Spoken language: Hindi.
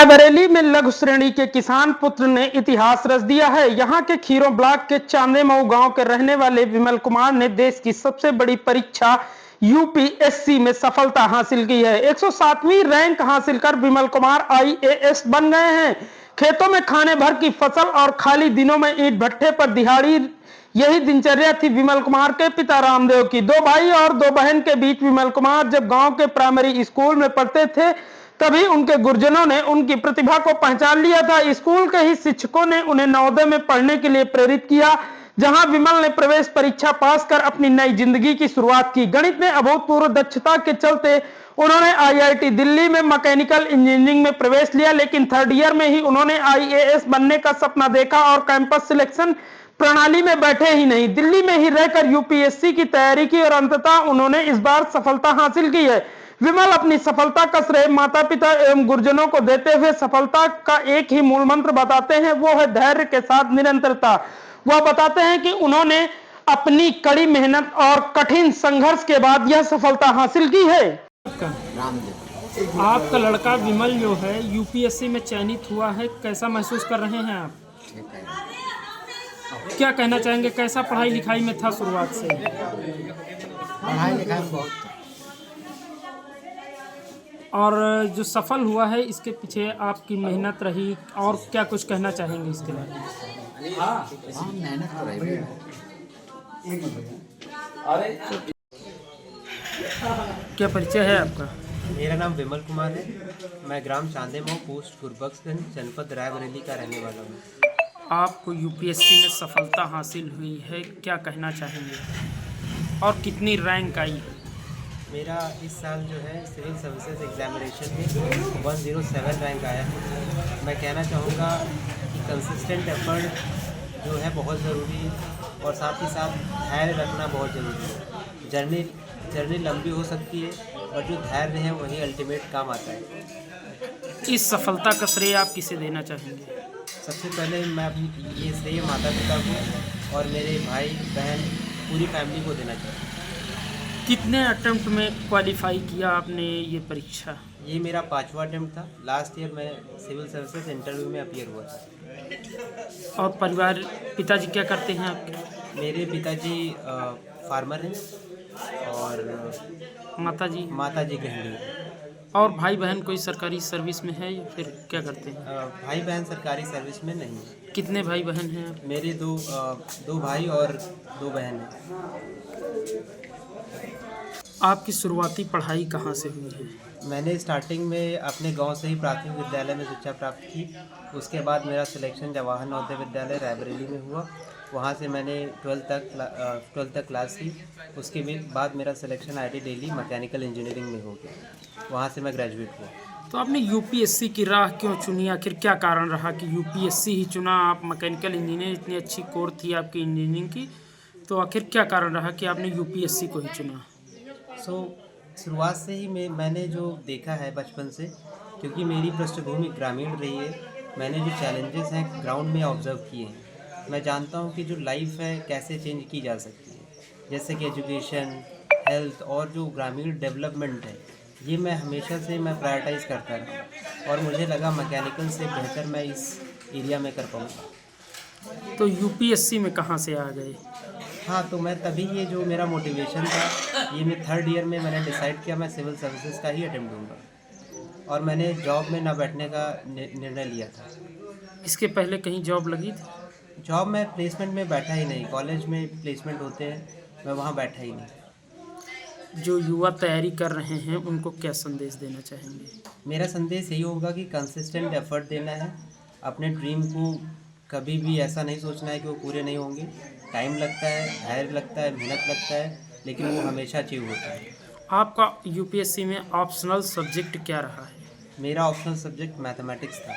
रायबरेली में लघु श्रेणी के किसान पुत्र ने इतिहास रच दिया है। यहां के खीरों ब्लॉक के चांदेमऊ गांव के रहने वाले विमल कुमार ने देश की सबसे बड़ी परीक्षा यूपीएससी में सफलता हासिल की है। 107वीं रैंक हासिल कर विमल कुमार आईएएस बन गए हैं। खेतों में खाने भर की फसल और खाली दिनों में ईंट भट्ठे पर दिहाड़ी, यही दिनचर्या थी विमल कुमार के पिता रामदेव की। 2 भाई और 2 बहन के बीच विमल कुमार जब गांव के प्राइमरी स्कूल में पढ़ते थे तभी उनके गुरुजनों ने उनकी प्रतिभा को पहचान लिया था। स्कूल के ही शिक्षकों ने उन्हें नवोदय में पढ़ने के लिए प्रेरित किया, जहां विमल ने प्रवेश परीक्षा पास कर अपनी नई जिंदगी की शुरुआत की। गणित में अभूतपूर्व दक्षता के चलते उन्होंने आईआईटी दिल्ली में मैकेनिकल इंजीनियरिंग में प्रवेश लिया, लेकिन 3rd ईयर में ही उन्होंने आईएएस बनने का सपना देखा और कैंपस सिलेक्शन प्रणाली में बैठे ही नहीं, दिल्ली में ही रहकर यूपीएससी की तैयारी की और अंततः उन्होंने इस बार सफलता हासिल की है। विमल अपनी सफलता का श्रेय माता पिता एवं गुरुजनों को देते हुए सफलता का एक ही मूल मंत्र बताते हैं, वो है धैर्य के साथ निरंतरता। वह बताते हैं कि उन्होंने अपनी कड़ी मेहनत और कठिन संघर्ष के बाद यह सफलता हासिल की है। आपका लड़का विमल जो है यूपीएससी में चयनित हुआ है, कैसा महसूस कर रहे हैं आप? क्या कहना चाहेंगे, कैसा पढ़ाई लिखाई में था शुरुआत से? पढ़ाई लिखाई में बहुत। और जो सफल हुआ है इसके पीछे आपकी मेहनत रही, और क्या कुछ कहना चाहेंगे इसके बारे में? मेहनत तो रही। क्या परिचय है आपका? मेरा नाम विमल कुमार है। मैं ग्राम चांदेमऊ, पोस्ट गुरबख्शगंज, जनपद रायबरेली का रहने वाला हूँ। आपको यूपीएससी में सफलता हासिल हुई है, क्या कहना चाहेंगे और कितनी रैंक आई? मेरा इस साल जो है सिविल सर्विसेज एग्जामिनेशन में 107 रैंक आया है। मैं कहना चाहूँगा कि कंसिस्टेंट एफर्ट जो है बहुत ज़रूरी है और साथ ही साथ धैर्य रखना बहुत ज़रूरी है। जर्नी लंबी हो सकती है और जो धैर्य है वही अल्टीमेट काम आता है। इस सफलता का श्रेय आप किसे देना चाहेंगे? सबसे पहले मैं अपनी ये श्रेय माता पिता को और मेरे भाई बहन पूरी फैमिली को देना चाहूँगा। कितने अटेम्प्ट में क्वालिफाई किया आपने ये परीक्षा? ये मेरा 5वां अटेम्प्ट था। लास्ट ईयर मैं सिविल सर्विसेज इंटरव्यू में अपीयर हुआ था। और परिवार, पिताजी क्या करते हैं आपके? मेरे पिताजी फार्मर हैं और माताजी गृहिणी हैं। और भाई बहन कोई सरकारी सर्विस में है या फिर क्या करते हैं? भाई बहन सरकारी सर्विस में नहीं है। कितने भाई बहन हैं? मेरे दो भाई और 2 बहन हैं। आपकी शुरुआती पढ़ाई कहाँ से हुई है? मैंने स्टार्टिंग में अपने गांव से ही प्राथमिक विद्यालय में शिक्षा प्राप्त की। उसके बाद मेरा सिलेक्शन जवाहर नवोदय विद्यालय रायबरेली में हुआ। वहां से मैंने 12th तक क्लास की। उसके बाद मेरा selection IIT Delhi mechanical engineering में हो गया। वहां से मैं ग्रेजुएट हुआ। तो आपने यूपीएससी की राह क्यों चुनी? आखिर क्या कारण रहा कि यूपीएससी ही चुना? आप मैकेनिकल इंजीनियर, इतनी अच्छी कोर थी आपकी इंजीनियरिंग की, तो आखिर क्या कारण रहा कि आपने यूपीएससी को ही चुना? शुरुआत से ही मैंने जो देखा है बचपन से, क्योंकि मेरी पृष्ठभूमि ग्रामीण रही है, मैंने जो चैलेंजेस हैं ग्राउंड में ऑब्जर्व किए हैं। मैं जानता हूं कि जो लाइफ है कैसे चेंज की जा सकती है, जैसे कि एजुकेशन, हेल्थ और जो ग्रामीण डेवलपमेंट है, ये मैं हमेशा से प्रायोरिटाइज़ करता रहा और मुझे लगा मैकेनिकल से बेहतर मैं इस एरिया में कर पाऊँगा। तो यूपीएससी में कहाँ से आ गए? हाँ, तो मैं तभी, ये जो मेरा मोटिवेशन था, ये मैं 3rd ईयर में मैंने डिसाइड किया मैं सिविल सर्विसेज का ही अटेम्प्ट दूंगा और मैंने जॉब में ना बैठने का निर्णय लिया था। इसके पहले कहीं जॉब लगी थी? जॉब में प्लेसमेंट में बैठा ही नहीं। कॉलेज में प्लेसमेंट होते हैं, मैं वहाँ बैठा ही नहीं। जो युवा तैयारी कर रहे हैं उनको क्या संदेश देना चाहेंगे? मेरा संदेश यही होगा कि कंसिस्टेंट एफर्ट देना है। अपने ड्रीम को कभी भी ऐसा नहीं सोचना है कि वो पूरे नहीं होंगे। टाइम लगता है, धैर्य लगता है, मेहनत लगता है, लेकिन वो हमेशा अचीव होता है। आपका यूपीएससी में ऑप्शनल सब्जेक्ट क्या रहा है? मेरा ऑप्शनल सब्जेक्ट मैथमेटिक्स था।